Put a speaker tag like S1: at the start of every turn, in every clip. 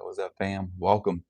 S1: What's up, fam? Welcome.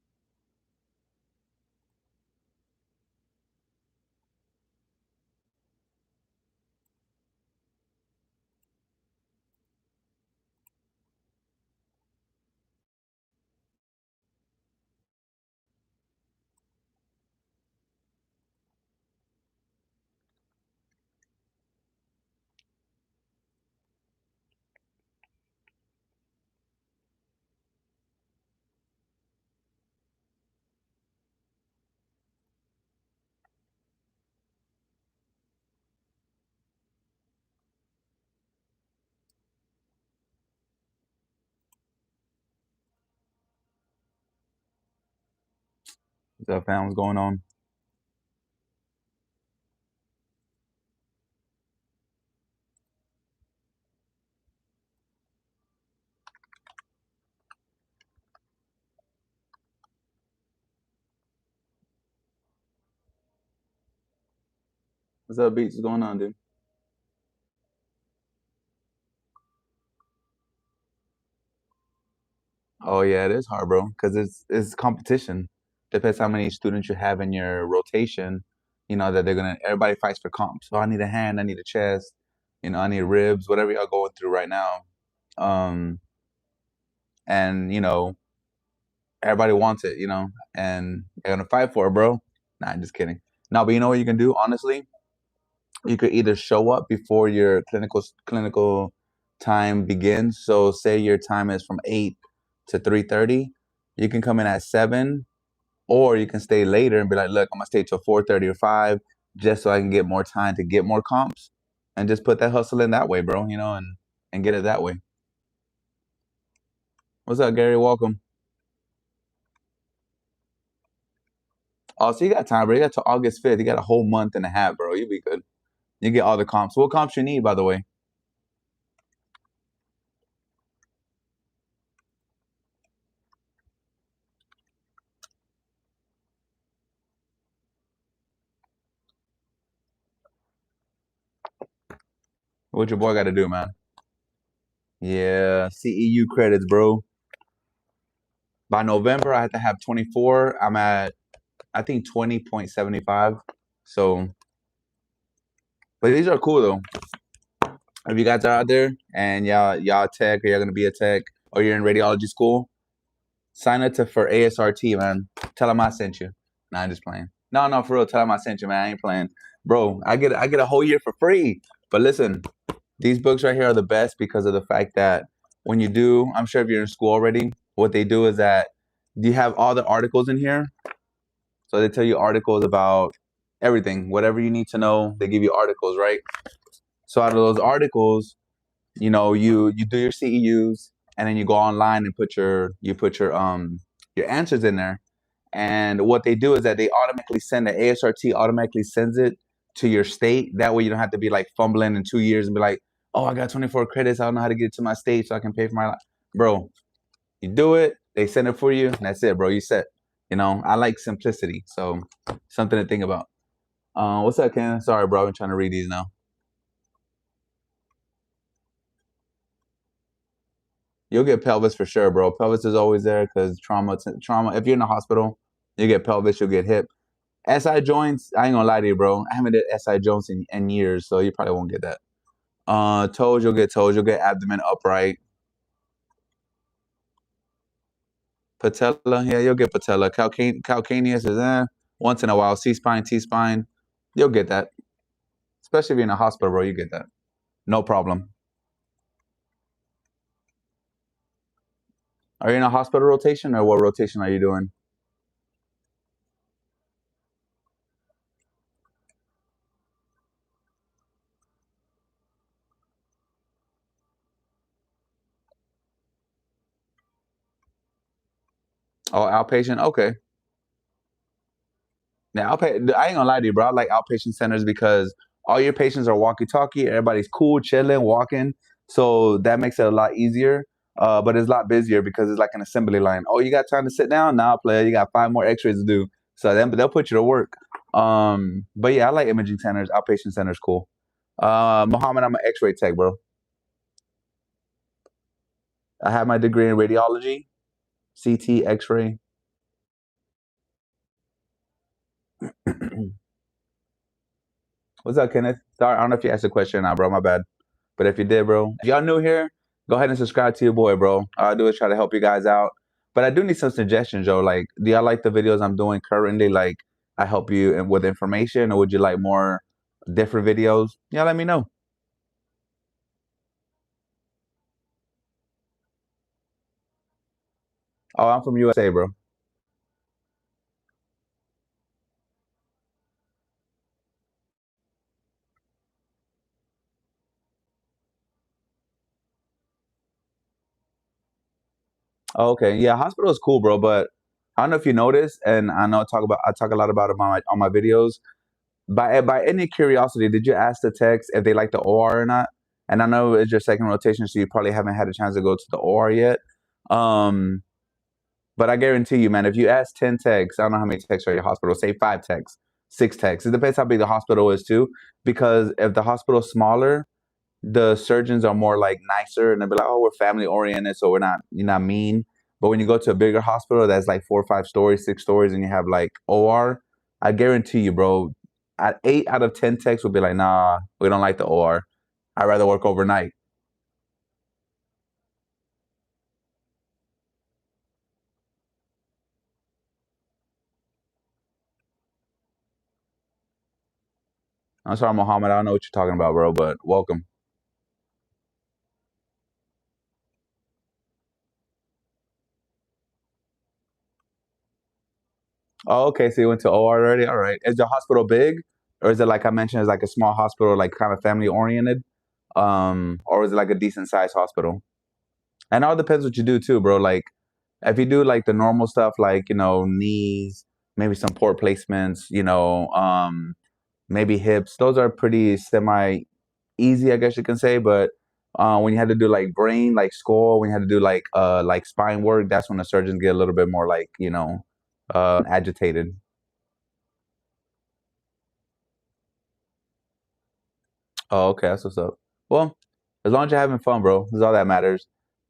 S1: What's up, fam? What's going on? What's up, Beats? What's going on, dude? Oh yeah, it is hard, bro, because it's competition. Depends how many students you have in your rotation. That they're gonna everybody fights for comps. So I need a hand, I need a chest, I need ribs, whatever y'all going through right now. Um, and everybody wants it, and they're gonna fight for it, bro. Nah, I'm just kidding. No, but you know what you can do, honestly? You could either show up before your clinical time begins. So say your time is from 8 to 3:30, you can come in at 7, or you can stay later and be like, look, I'm gonna stay till 4:30 or 5 just so I can get more time to get more comps and just put that hustle in that way, bro, and get it that way. What's up, Gary? Welcome. Oh, so you got time, bro. You got till August 5th. You got a whole month and a half, bro. You'll be good. You get all the comps. What comps you need, by the way? What your boy got to do, man? Yeah, CEU credits, bro. By November, I have to have 24. I'm at, I think, 20.75. So, but these are cool though. If you guys are out there and y'all tech, or y'all gonna be a tech, or you're in radiology school, sign up for ASRT, man. Tell them I sent you. Nah, I'm just playing. No, no, for real. Tell them I sent you, man. I ain't playing, bro. I get a whole year for free. But listen, these books right here are the best because of the fact that when you do, I'm sure if you're in school already, what they do is that you have all the articles in here. So they tell you articles about everything, whatever you need to know. They give you articles, right? So out of those articles, you do your CEUs, and then you go online and put your answers in there. And what they do is that they automatically send the ASRT automatically sends it to your state. That way you don't have to be like fumbling in 2 years and be like, oh, I got 24 credits. I don't know how to get it to my state so I can pay for my bro. You do it, they send it for you, and that's it, bro. You set. I like simplicity, so something to think about. What's up, Ken? Sorry, bro. I'm trying to read these now. You'll get pelvis for sure, bro. Pelvis is always there because trauma. If you're in the hospital, you get pelvis. You'll get hip. SI joints. I ain't gonna lie to you, bro. I haven't did SI joints in years, so you probably won't get that. Toes. You'll get toes. You'll get abdomen upright. Patella. Yeah, you'll get patella. Calcaneus is once in a while. C spine, T spine. You'll get that. Especially if you're in a hospital, bro. You get that. No problem. Are you in a hospital rotation, or what rotation are you doing? Oh, outpatient. Okay. Now, I ain't gonna lie to you, bro. I like outpatient centers because all your patients are walkie-talkie. Everybody's cool, chilling, walking. So that makes it a lot easier. But it's a lot busier because it's like an assembly line. Oh, you got time to sit down? Nah, player. You got 5 more X-rays to do. So then they'll put you to work. But yeah, I like imaging centers. Outpatient centers, cool. Mohammed, I'm an X-ray tech, bro. I have my degree in radiology. CT, X-ray. What's up, Kenneth? Sorry, I don't know if you asked a question or not, bro. My bad. But if you did, bro, if y'all new here, go ahead and subscribe to your boy, bro. All I do is try to help you guys out. But I do need some suggestions, Joe. Like, do y'all like the videos I'm doing currently? Like, I help you with information, or would you like more different videos? Yeah, let me know. Oh, I'm from USA, bro. Oh, okay, yeah, hospital is cool, bro. But I don't know if you noticed, and I know I talk a lot about it on my videos. By any curiosity, did you ask the techs if they like the OR or not? And I know it's your second rotation, so you probably haven't had a chance to go to the OR yet. Um, but I guarantee you, man, if you ask 10 techs, I don't know how many techs are at your hospital, say 5 techs, 6 techs. It depends how big the hospital is too. Because if the hospital's smaller, the surgeons are more like nicer and they'll be like, oh, we're family oriented, so you're not mean. But when you go to a bigger hospital that's like 4 or 5 stories, 6 stories, and you have like OR, I guarantee you, bro, at 8 out of 10 techs will be like, nah, we don't like the OR. I'd rather work overnight. I'm sorry, Mohammed, I don't know what you're talking about, bro, but welcome. Oh, okay, so you went to OR already? All right. Is the hospital big? Or is it like I mentioned, is like a small hospital, like kind of family oriented? Or is it like a decent sized hospital? And it all depends what you do too, bro. Like if you do like the normal stuff, like knees, maybe some port placements, maybe hips. Those are pretty semi easy, I guess you can say. But when you had to do like brain, like skull, when you had to do like spine work, that's when the surgeons get a little bit more like agitated. Oh, okay, that's what's up. Well, as long as you're having fun, bro, that's all that matters.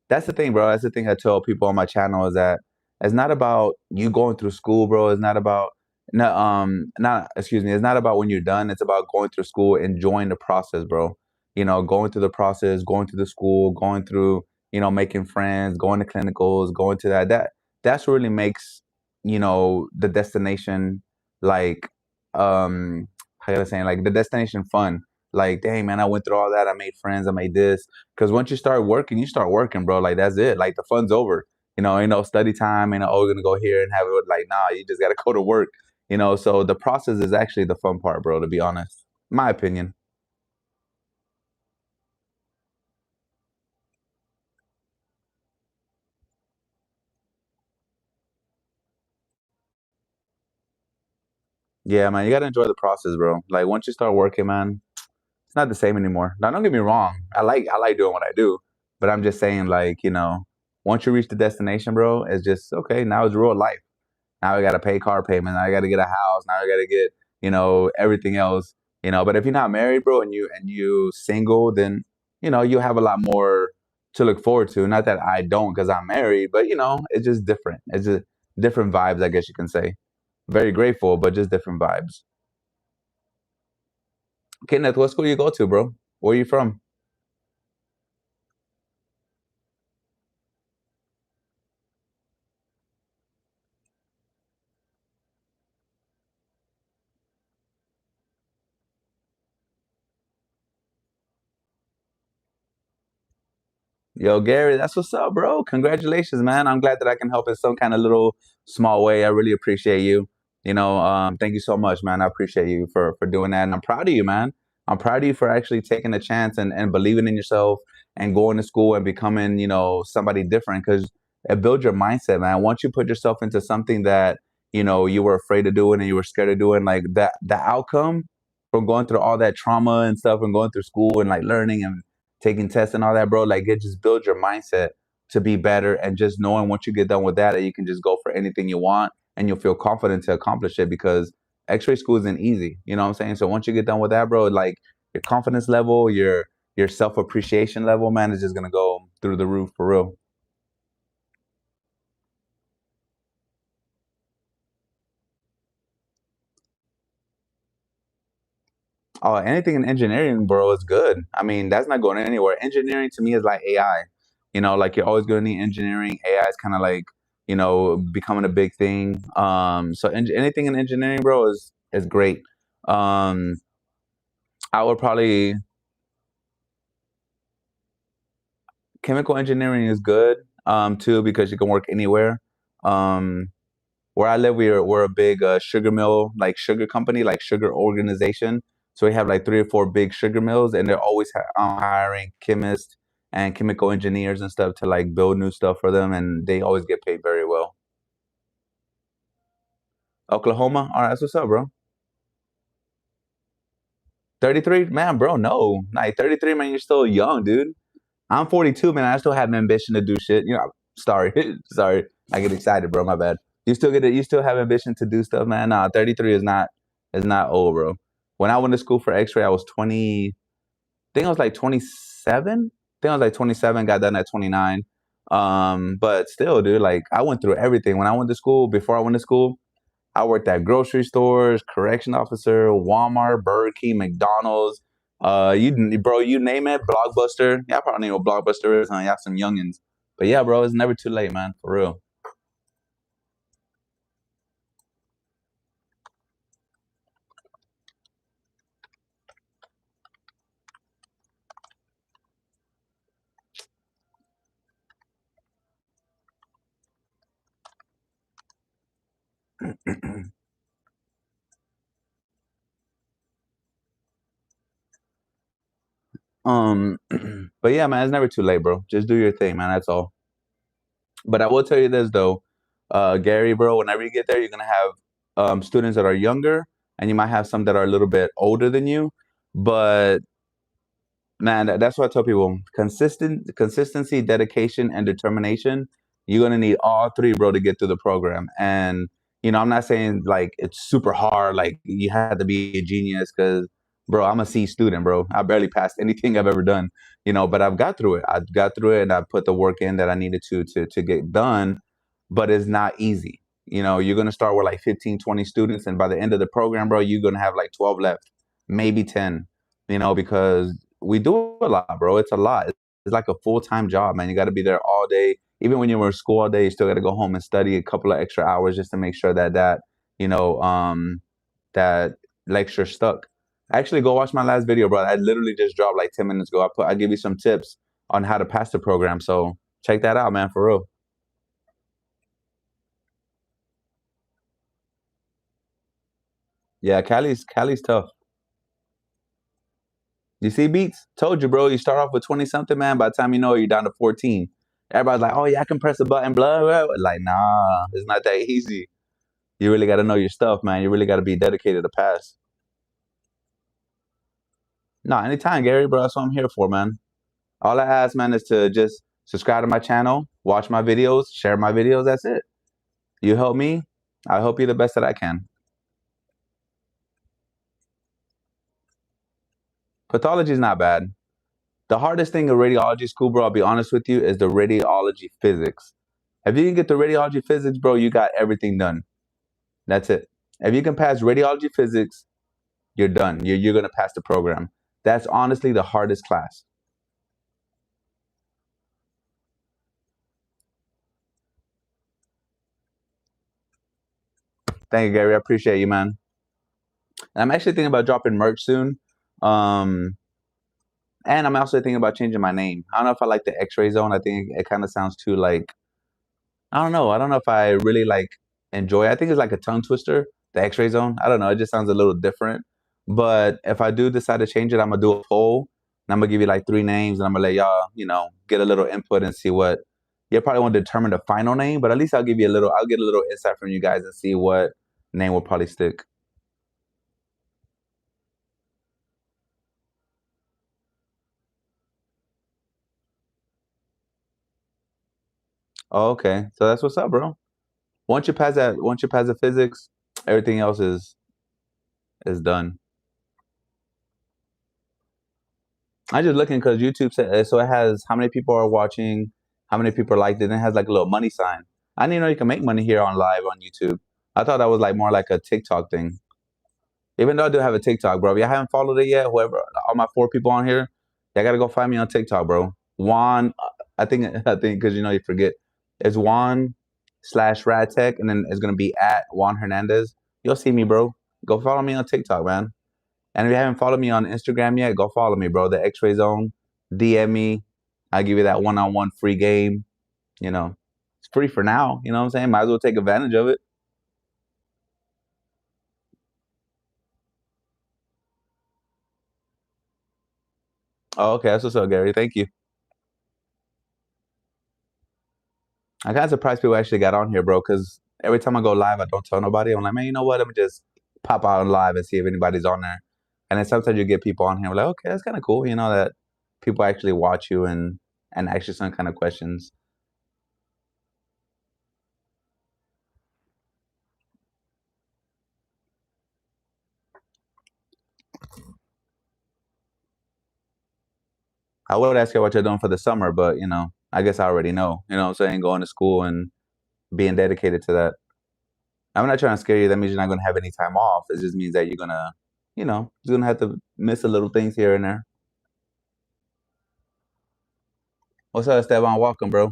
S1: That's the thing, bro. That's the thing I tell people on my channel is that it's not about you going through school, bro. It's not about no, not excuse me. It's not about when you're done. It's about going through school, enjoying the process, bro. Going through the process, going through the school, going through, making friends, going to clinicals, going to that's what really makes, the destination like how can I say like the destination fun. Like, dang man, I went through all that. I made friends. I made this. Because once you start working, bro. Like that's it. Like the fun's over. Ain't no study time. Ain't no, oh, we're gonna go here and have it. Like, nah, you just gotta go to work. So the process is actually the fun part, bro. To be honest, my opinion. Yeah, man, you gotta enjoy the process, bro. Like once you start working, man, it's not the same anymore. Now, don't get me wrong. I like doing what I do, but I'm just saying, like, once you reach the destination, bro, it's just okay. Now it's real life. Now I got to pay car payment. Now I got to get a house. Now I got to get everything else. But if you're not married, bro, and you single, then you'll have a lot more to look forward to. Not that I don't, because I'm married, but it's just different. It's just different vibes, I guess you can say. Very grateful, but just different vibes. Kenneth, what school you go to, bro? Where you from? Yo, Gary, that's what's up, bro. Congratulations, man. I'm glad that I can help in some kind of little small way. I really appreciate you. Thank you so much, man. I appreciate you for doing that. And I'm proud of you, man. I'm proud of you for actually taking a chance and believing in yourself and going to school and becoming, somebody different because it builds your mindset, man. Once you put yourself into something that, you were afraid of doing and you were scared of doing, like that the outcome from going through all that trauma and stuff and going through school and like learning and taking tests and all that, bro, like it just builds your mindset to be better and just knowing once you get done with that you can just go for anything you want and you'll feel confident to accomplish it because X-ray school isn't easy. You know what I'm saying? So once you get done with that, bro, like your confidence level, your self-appreciation level, man, is just gonna go through the roof for real. Oh, anything in engineering, bro, is good. I mean, that's not going anywhere. Engineering to me is like AI. Like you're always going to need engineering. AI is kind of like, becoming a big thing. So anything in engineering, bro, is great. Um, I would probably chemical engineering is good, too, because you can work anywhere. Um, where I live, we're a big sugar mill, like sugar company, like sugar organization. So we have like 3 or 4 big sugar mills, and they're always hiring chemists and chemical engineers and stuff to like build new stuff for them, and they always get paid very well. Oklahoma, all right, that's what's up, bro. 33, man, bro, no, like 33, man, you're still young, dude. I'm 42, man. I still have ambition to do shit. Sorry, sorry. I get excited, bro. My bad. You still have ambition to do stuff, man. Nah, 33 is not old, bro. When I went to school for X-ray, I was 20. I think I was like 27. I think I was like 27. Got done at 29. But still, dude, like I went through everything when I went to school. Before I went to school, I worked at grocery stores, correction officer, Walmart, Burger King, McDonald's. Bro, you name it, Blockbuster. Yeah, I probably know what Blockbuster is, huh? Yeah, some youngins. But yeah, bro, it's never too late, man, for real. um, but yeah, man, it's never too late, bro. Just do your thing, man. That's all. But I will tell you this though, Gary, bro. Whenever you get there, you're gonna have students that are younger, and you might have some that are a little bit older than you. But man, that's what I tell people. Consistency, dedication, and determination. You're gonna need all three, bro, to get through the program. And I'm not saying like it's super hard, like you have to be a genius, because, bro, I'm a C student, bro. I barely passed anything I've ever done, but I've got through it. I got through it, and I put the work in that I needed to get done. But it's not easy. You're gonna start with like 15, 20 students, and by the end of the program, bro, you're gonna have like 12 left, maybe 10. Because we do a lot, bro. It's a lot. It's like a full-time job, man. You got to be there all day. Even when you were in school all day, you still got to go home and study a couple of extra hours just to make sure you know, um, that lecture stuck. Actually, go watch my last video, bro. I literally just dropped like 10 minutes ago. I give you some tips on how to pass the program. So check that out, man, for real. Yeah, Cali's tough. You see, Beats? Told you, bro. You start off with 20 something, man. By the time you know it, you're down to 14. Everybody's like, oh, yeah, I can press a button, blah, blah, blah. Like, nah, it's not that easy. You really got to know your stuff, man. You really got to be dedicated to pass. No, anytime, Gary, bro. That's what I'm here for, man. All I ask, man, is to just subscribe to my channel, watch my videos, share my videos. That's it. You help me, I help you the best that I can. Pathology is not bad. The hardest thing in radiology school, bro, I'll be honest with you, is the radiology physics. If you can get the radiology physics, bro, you got everything done. That's it. If you can pass radiology physics, you're done. You're going to pass the program. That's honestly the hardest class. Thank you, Gary. I appreciate you, man. And I'm actually thinking about dropping merch soon. Um, and I'm also thinking about changing my name. I don't know if I like the X-Ray Zone. I think it kind of sounds too like, I don't know. I don't know if I really like enjoy it. I think it's like a tongue twister, the X-Ray Zone. I don't know. It just sounds a little different. But if I do decide to change it, I'm gonna do a poll, and I'm gonna give you like 3 names, and I'm gonna let y'all, get a little input and see what. You probably won't determine the final name, but at least I'll give you a little. I'll get a little insight from you guys and see what name will probably stick. Oh, okay. So that's what's up, bro. Once you pass the physics, everything else is done. I just looking because YouTube said so. It has how many people are watching, how many people liked it, and it has like a little money sign. I didn't know you can make money here on live on YouTube. I thought that was like more like a TikTok thing. Even though I do have a TikTok, bro. If y'all haven't followed it yet, whoever, all my 4 people on here, y'all gotta go find me on TikTok, bro. Juan, I think, because you forget. It's Juan slash Radtech, and then it's gonna be at Juan Hernandez. You'll see me, bro. Go follow me on TikTok, man. And if you haven't followed me on Instagram yet, go follow me, bro. The Thexrayzone. DM me. I'll give you that one-on-one free game. You know, it's free for now. You know what I'm saying? Might as well take advantage of it. Oh, okay. That's what's up, Gary. Thank you. I kind of surprised people actually got on here, bro, because every time I go live, I don't tell nobody. I'm like, man, you know what? Let me just pop out live and see if anybody's on there. And then sometimes you get people on here, like, okay, that's kind of cool, that people actually watch you and ask you some kind of questions. I would ask you what you're doing for the summer, but I guess I already know. You know what I'm saying? Going to school and being dedicated to that. I'm not trying to scare you. That means you're not gonna have any time off. It just means that you're gonna have to miss a little things here and there. What's up, Esteban? Welcome, bro.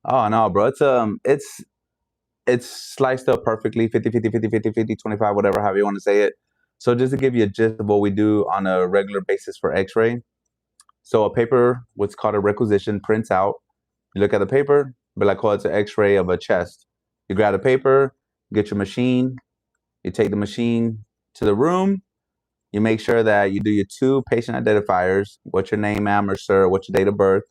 S1: Oh no, bro. It's sliced up perfectly, 50, 50, 50, 50, 50, 25, whatever, however you want to say it. So just to give you a gist of what we do on a regular basis for X-ray. So a paper, what's called a requisition, prints out. You look at the paper, be like, oh, it's an X-ray of a chest. You grab the paper, get your machine, you take the machine to the room, you make sure that you do your 2 patient identifiers. What's your name, ma'am or sir? What's your date of birth?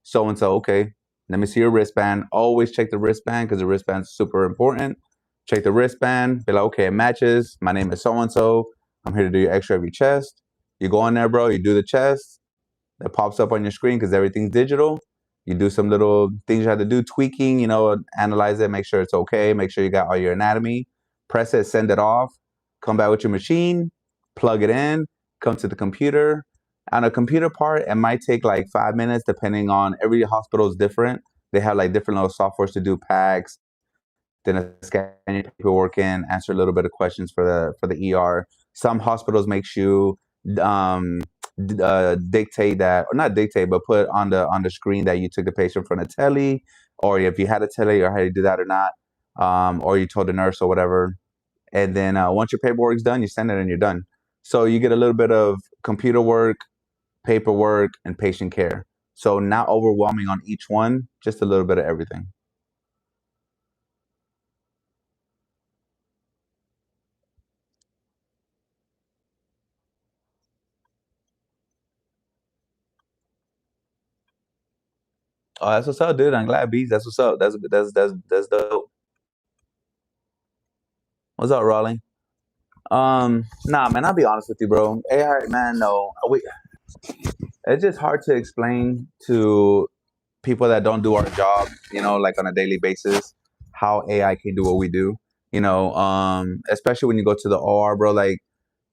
S1: So and so. Okay. Let me see your wristband. Always check the wristband because the wristband's super important. Check the wristband. Be like, okay, it matches. My name is so and so. I'm here to do your X-ray of your chest. You go in there, bro. You do the chest. That pops up on your screen because everything's digital. You do some little things you have to do, tweaking. Analyze it, make sure it's okay. Make sure you got all your anatomy. Press it, send it off. Come back with your machine, plug it in, come to the computer. On a computer part, it might take like 5 minutes, depending on every hospital is different. They have like different little softwares to do packs, then scan your paperwork in, answer a little bit of questions for the ER. Some hospitals makes you um, dictate that, or not dictate, but put on the screen that you took the patient from the telly, or if you had a telly, or how you do that or not, or you told the nurse or whatever. And then once your paperwork's done, you send it and you're done. So you get a little bit of computer work, paperwork, and patient care. So not overwhelming on each one, just a little bit of everything. Oh, that's what's up, dude. I'm glad, bees. That's what's up. That's dope. What's up, Raleigh? Nah, man. I'll be honest with you, bro. AI, man. No, it's just hard to explain to people that don't do our job. Like on a daily basis, how AI can do what we do. Especially when you go to the OR, bro. Like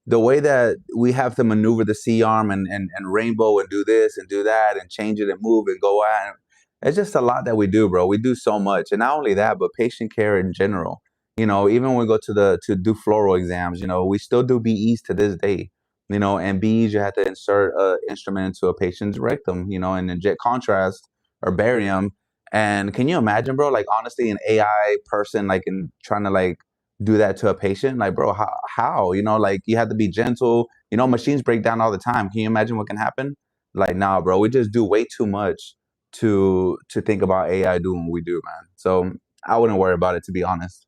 S1: the way that we have to maneuver the C arm and rainbow and do this and do that and change it and move and go out. It's just a lot that we do, bro. We do so much. And not only that, but patient care in general. Even when we go to do fluoral exams, we still do BEs to this day. And BEs, you have to insert an instrument into a patient's rectum, and inject contrast or barium. And can you imagine, bro, like honestly, an AI person, like in trying to like do that to a patient? Like, bro, how? Like you have to be gentle. Machines break down all the time. Can you imagine what can happen? Like, nah, bro, we just do way too much to think about AI doing what we do, man. So I wouldn't worry about it, to be honest.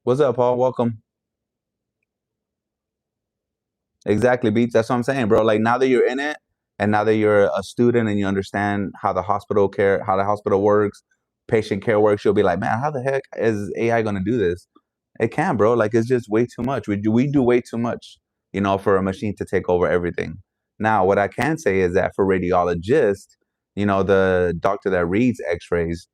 S1: What's up, Paul? Welcome. Exactly, Beats. That's what I'm saying, bro. Like now that you're in it, and now that you're a student and you understand how the hospital works, patient care works, you'll be like, man, how the heck is AI gonna do this? It can, bro. Like it's just way too much. We do way too much, for a machine to take over everything. Now, what I can say is that for radiologists, the doctor that reads X-rays,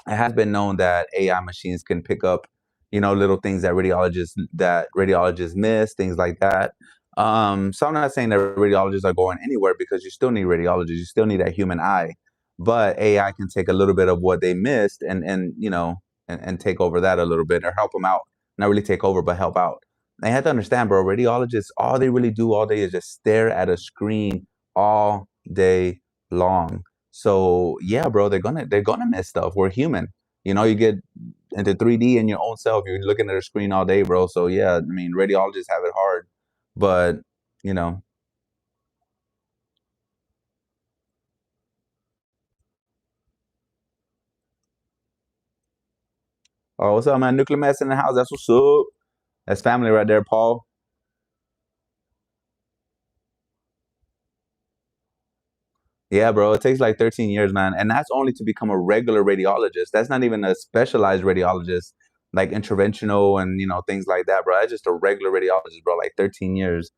S1: it has been known that AI machines can pick up, little things that radiologists miss, things like that. So I'm not saying that radiologists are going anywhere because you still need radiologists, you still need that human eye, but AI can take a little bit of what they missed and and take over that a little bit or help them out. Not really take over, but help out. They have to understand, bro. Radiologists, all they really do all day is just stare at a screen all day long. So yeah, bro, they're gonna miss stuff. We're human. You get into 3D in your own self. You're looking at a screen all day, bro. So yeah, I mean, radiologists have it hard, but you know. Oh, what's up, man? Nuclear mess in the house. That's what's up. That's family right there, Paul. Yeah, bro. It takes like 13 years, man. And that's only to become a regular radiologist. That's not even a specialized radiologist, like interventional and things like that, bro. That's just a regular radiologist, bro. Like 13 years.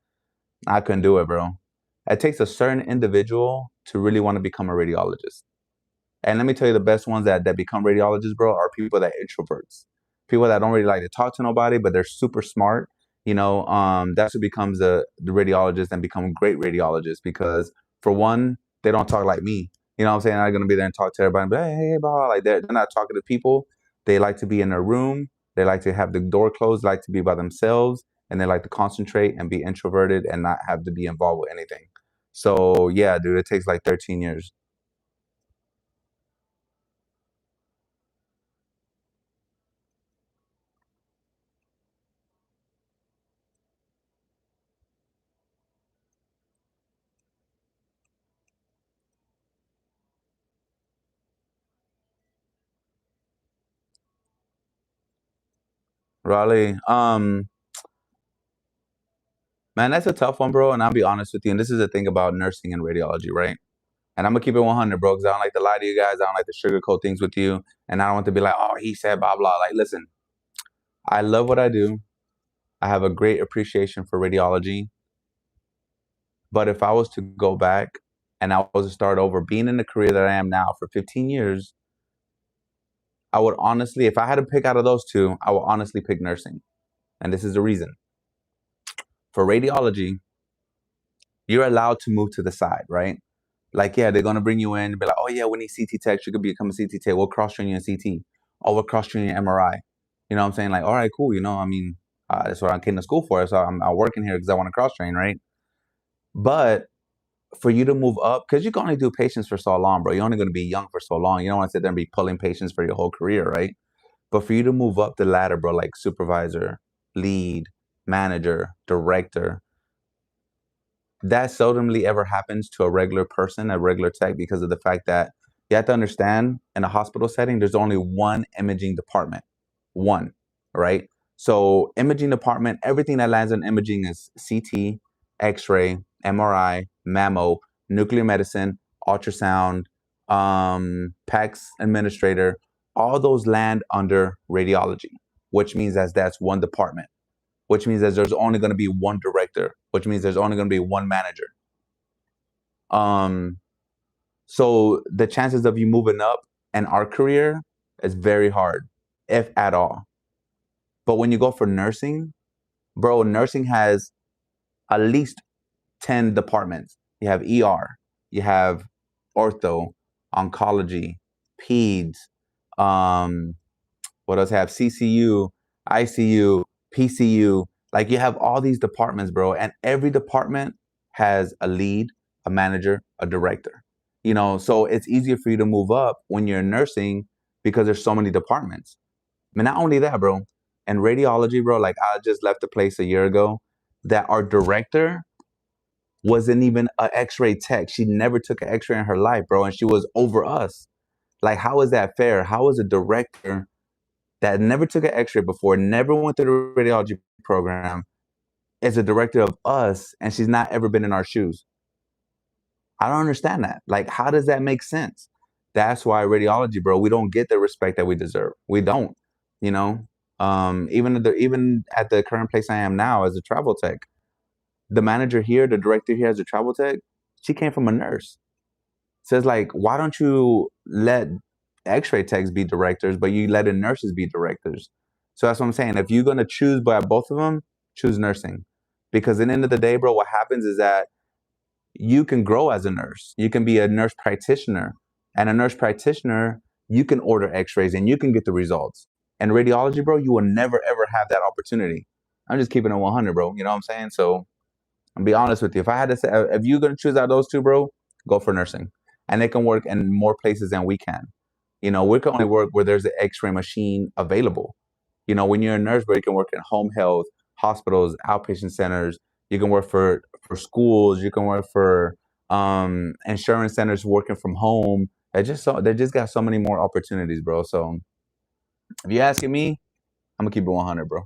S1: I couldn't do it, bro. It takes a certain individual to really want to become a radiologist. And let me tell you, the best ones that become radiologists, bro, are people that introverts, people that don't really like to talk to nobody, but they're super smart. That's who becomes the radiologist and become great radiologists because for one, they don't talk like me. You know what I'm saying? I'm gonna be there and talk to everybody, and be like, hey, blah, like they're not talking to people. They like to be in their room. They like to have the door closed, like to be by themselves, and they like to concentrate and be introverted and not have to be involved with anything. So yeah, dude, it takes like 13 years. Raleigh. Man, that's a tough one, bro. And I'll be honest with you. And this is the thing about nursing and radiology, right? And I'm gonna keep it 100, bro, because I don't like to lie to you guys. I don't like to sugarcoat things with you, and I don't want to be like, oh, he said blah blah. Like, listen, I love what I do. I have a great appreciation for radiology. But if I was to go back and I was to start over, being in the career that I am now for 15 years, I would honestly, if I had to pick out of those two, I would honestly pick nursing. And this is the reason. For radiology, you're allowed to move to the side, right? Like, yeah, they're gonna bring you in and be like, oh yeah, we need CT techs. You could become a CT tech. We'll cross train you in CT. Or we'll cross train you in MRI. You know what I'm saying? Like, all right, cool. I mean, that's what I came to school for. So I'm working here because I want to cross train, right? But for you to move up, because you can only do patients for so long, bro. You're only going to be young for so long. You don't want to sit there and be pulling patients for your whole career, right? But for you to move up the ladder, bro, like supervisor, lead, manager, director, that seldomly ever happens to a regular person, a regular tech, because of the fact that you have to understand in a hospital setting, there's only one imaging department. One, right? So, imaging department, everything that lands on imaging is CT, X ray, MRI, mammo, nuclear medicine, ultrasound, PACS administrator. All those land under radiology, which means that's one department, which means that there's only going to be one director, which means there's only going to be one manager. Um, so the chances of you moving up in our career is very hard, if at all. But when you go for nursing, bro, nursing has at least 10 departments. You have ER, you have ortho, oncology, peds, um, what else have? CCU, ICU, PCU. Like you have all these departments, bro, and every department has a lead, a manager, a director. So it's easier for you to move up when you're in nursing because there's so many departments. I mean, not only that, bro. In radiology, bro, like I just left the place a year ago that our director wasn't even an X-ray tech. She never took an X-ray in her life, bro, and she was over us. Like, how is that fair? How is a director that never took an X-ray before, never went through the radiology program, is a director of us, and she's not ever been in our shoes? I don't understand that. Like, how does that make sense? That's why radiology, bro, we don't get the respect that we deserve. We don't, you know. Even at the current place I am now as a travel tech, the manager here, the director here as a travel tech, she came from a nurse. Says like, why don't you let X-ray techs be directors, but you let the nurses be directors? So that's what I'm saying. If you're gonna choose by both of them, choose nursing. Because at the end of the day, bro, what happens is that you can grow as a nurse. You can be a nurse practitioner. And a nurse practitioner, you can order x-rays and you can get the results. And radiology, bro, you will never ever have that opportunity. I'm just keeping it 100, bro. You know what I'm saying? So I'll be honest with you. If I had to say, if you're gonna choose out of those two, bro, go for nursing, and they can work in more places than we can. You know, we can only work where there's an X-ray machine available. You know, when you're a nurse, bro, you can work in home health, hospitals, outpatient centers. You can work for schools. You can work for insurance centers, working from home. They just got so many more opportunities, bro. So if you're asking me, I'm gonna keep it 100, bro.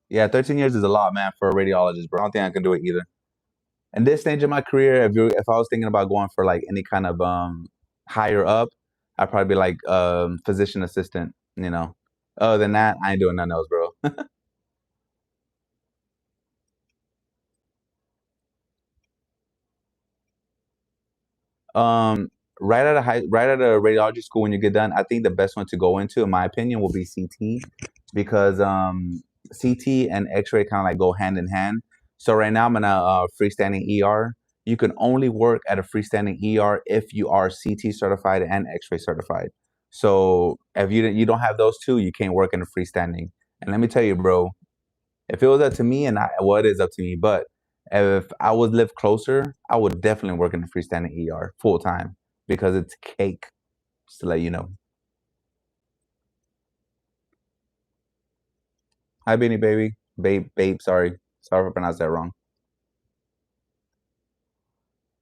S1: Yeah, 13 years is a lot, man, for a radiologist, bro. I don't think I can do it either. In this stage of my career, if I was thinking about going for like any kind of higher up, I'd probably be like physician assistant, you know. Other than that, I ain't doing nothing else, bro. Um, right out of radiology school, when you get done, I think the best one to go into, in my opinion, will be CT, because CT and X-ray kind of like go hand in hand. So right now I'm in a freestanding ER. You can only work at a freestanding ER if you are CT certified and X-ray certified. So if you don't have those two, you can't work in a freestanding. And let me tell you, bro, if it was up to me, and well, it is up to me, but if I would live closer, I would definitely work in the freestanding ER full time because it's cake. Just to let you know. Hi, Beanie Baby, babe. Sorry if I pronounced that wrong.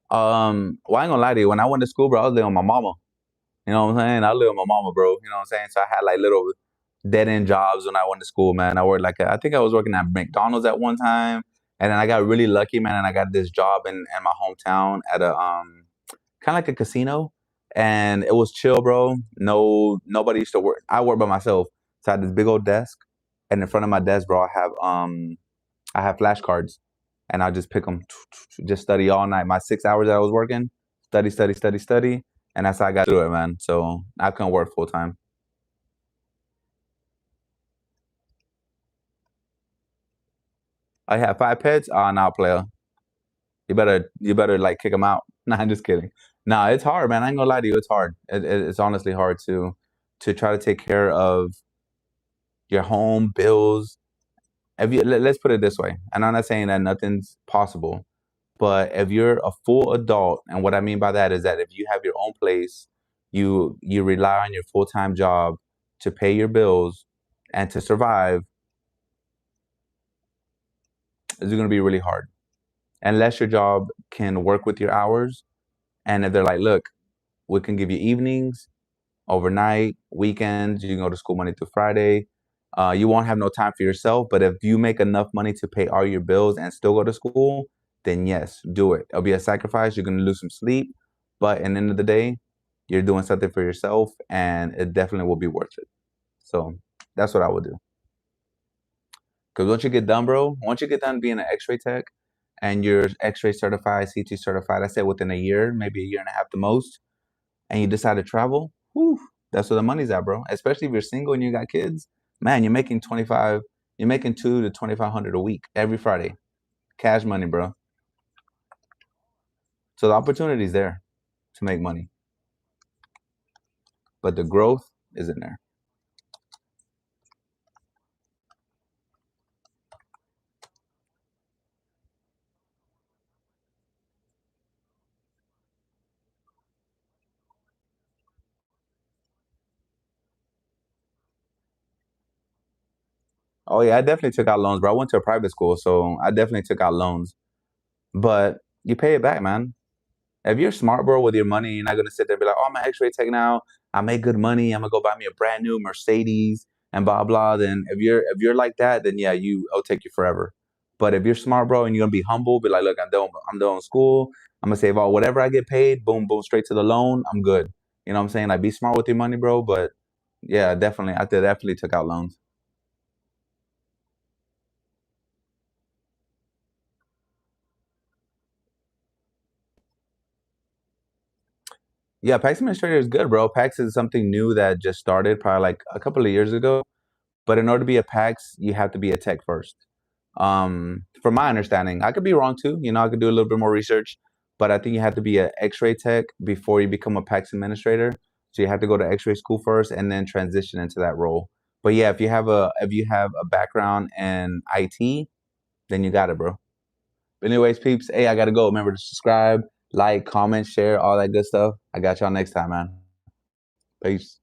S1: Well, I ain't gonna lie to you. When I went to school, bro, I was living with my mama. You know what I'm saying? I lived with my mama, bro. You know what I'm saying? So I had like little dead end jobs when I went to school, man. I worked I think I was working at McDonald's at one time, and then I got really lucky, man, and I got this job in my hometown at a kind of like a casino, and it was chill, bro. Nobody used to work. I work by myself, so I had this big old desk, and in front of my desk, bro, I have flashcards, and I just pick them, just study all night. My 6 hours that I was working, study, and that's how I got through it, man. So I couldn't work full time. I have 5 pets. Nah, player. You better like kick them out. Nah, I'm just kidding. Nah, it's hard, man. I ain't gonna lie to you. It's hard. It's honestly hard to try to take care of your home bills. If you let's put it this way, and I'm not saying that nothing's possible, but if you're a full adult, and what I mean by that is that if you have your own place, you rely on your full time job to pay your bills and to survive, it's going to be really hard unless your job can work with your hours. And if they're like, look, we can give you evenings, overnight, weekends. You can go to school Monday through Friday. You won't have no time for yourself, but if you make enough money to pay all your bills and still go to school, then yes, do it. It'll be a sacrifice. You're gonna lose some sleep, but at the end of the day, you're doing something for yourself, and it definitely will be worth it. So that's what I would do. Because once you get done, bro, once you get done being an X-ray tech, and you're X-ray certified, CT certified, I say within a year, maybe a year and a half the most, and you decide to travel, whew, that's where the money's at, bro. Especially if you're single and you got kids, man, you're making 2 to 2,500 a week every Friday, cash money, bro. So the opportunity's there to make money, but the growth isn't there. Oh yeah, I definitely took out loans, bro. I went to a private school, so I definitely took out loans, but you pay it back, man. If you're smart, bro, with your money, you're not gonna sit there and be like, "Oh, I'm an X-ray tech now. I make good money. I'm gonna go buy me a brand new Mercedes and blah blah." Then if you're like that, then yeah, it'll take you forever. But if you're smart, bro, and you're gonna be humble, be like, "Look, I'm done with school. I'm gonna save all whatever I get paid. Boom, boom, straight to the loan. I'm good." You know what I'm saying? Like, be smart with your money, bro. But yeah, definitely, definitely took out loans. Yeah, PAX Administrator is good, bro. PAX is something new that just started probably like a couple of years ago. But in order to be a PAX, you have to be a tech first. From my understanding, I could be wrong too. I could do a little bit more research, but I think you have to be an X-ray tech before you become a PAX administrator. So you have to go to X-ray school first and then transition into that role. But yeah, if you have a background in IT, then you got it, bro. But anyways, peeps, hey, I gotta go. Remember to subscribe, like, comment, share, all that good stuff. I got y'all next time, man. Peace.